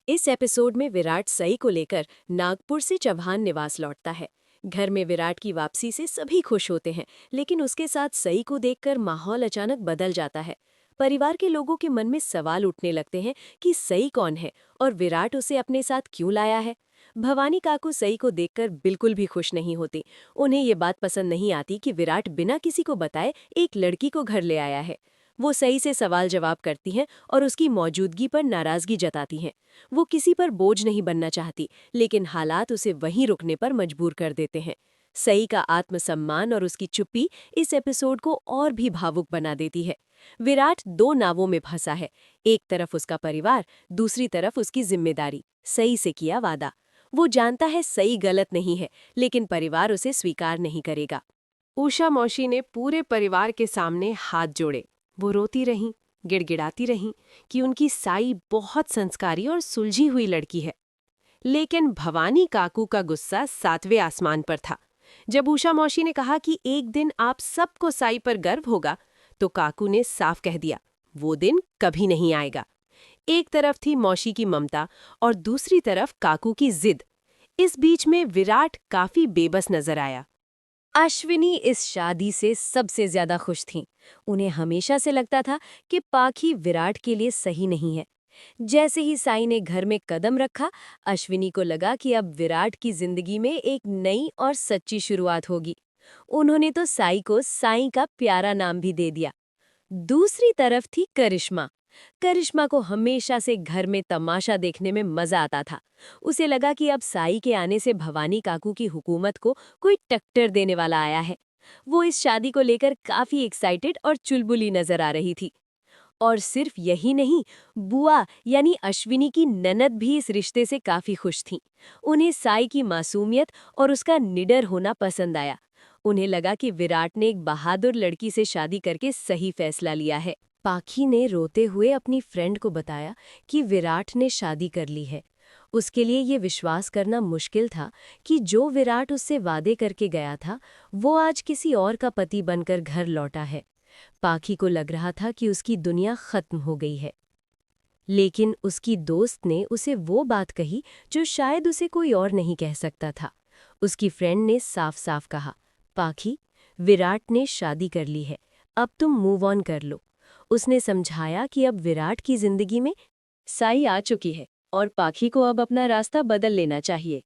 इस एपिसोड में विराट सई को लेकर नागपुर से चौहान निवास लौटता है। घर में विराट की वापसी से सभी खुश होते हैं, लेकिन उसके साथ सई को देखकर माहौल अचानक बदल जाता है। परिवार के लोगों के मन में सवाल उठने लगते हैं कि सई कौन है और विराट उसे अपने साथ क्यों लाया है। भवानी काकू सई को देखकर बिल्कुल भी खुश नहीं होती। उन्हें ये बात पसंद नहीं आती कि विराट बिना किसी को बताए एक लड़की को घर ले आया है। वो सई से सवाल जवाब करती हैं और उसकी मौजूदगी पर नाराजगी जताती हैं। वो किसी पर बोझ नहीं बनना चाहती, लेकिन हालात उसे वहीं रुकने पर मजबूर कर देते हैं। सई का आत्मसम्मान और उसकी चुप्पी इस एपिसोड को और भी भावुक बना देती है। विराट दो नावों में फंसा है, एक तरफ उसका परिवार, दूसरी तरफ उसकी जिम्मेदारी, सई से किया वादा। वो जानता है सई गलत नहीं है, लेकिन परिवार उसे स्वीकार नहीं करेगा। उषा मौसी ने पूरे परिवार के सामने हाथ जोड़े। वो रोती रहीं, गिड़गिड़ाती रहीं कि उनकी साई बहुत संस्कारी और सुलझी हुई लड़की है। लेकिन भवानी काकू का गुस्सा सातवें आसमान पर था। जब उषा मौसी ने कहा कि एक दिन आप सबको साई पर गर्व होगा, तो काकू ने साफ कह दिया, वो दिन कभी नहीं आएगा। एक तरफ थी मौसी की ममता और दूसरी तरफ काकू की जिद। इस बीच में विराट काफी बेबस नजर आया। अश्विनी इस शादी से सबसे ज्यादा खुश थीं। उन्हें हमेशा से लगता था कि पाखी विराट के लिए सही नहीं है। जैसे ही साई ने घर में कदम रखा, अश्विनी को लगा कि अब विराट की जिंदगी में एक नई और सच्ची शुरुआत होगी। उन्होंने तो साई को साई का प्यारा नाम भी दे दिया। दूसरी तरफ थी करिश्मा। करिश्मा को हमेशा से घर में तमाशा देखने में मजा आता था। उसे लगा कि अब साई के आने से भवानी काकू की हुकूमत को कोई टक्कर देने वाला आया है। वो इस शादी को लेकर काफी एक्साइटेड और चुलबुली नजर आ रही थी। और सिर्फ यही नहीं, बुआ यानी अश्विनी की ननद भी इस रिश्ते से काफी खुश थीं। उन्हें साई की मासूमियत और उसका निडर होना पसंद आया। उन्हें लगा कि विराट ने एक बहादुर लड़की से शादी करके सही फैसला लिया है। पाखी ने रोते हुए अपनी फ्रेंड को बताया कि विराट ने शादी कर ली है। उसके लिए ये विश्वास करना मुश्किल था कि जो विराट उससे वादे करके गया था, वो आज किसी और का पति बनकर घर लौटा है। पाखी को लग रहा था कि उसकी दुनिया खत्म हो गई है। लेकिन उसकी दोस्त ने उसे वो बात कही जो शायद उसे कोई और नहीं कह सकता था। उसकी फ्रेंड ने साफ साफ कहा, पाखी, विराट ने शादी कर ली है, अब तुम मूव ऑन कर लो। उसने समझाया कि अब विराट की जिंदगी में साई आ चुकी है और पाखी को अब अपना रास्ता बदल लेना चाहिए।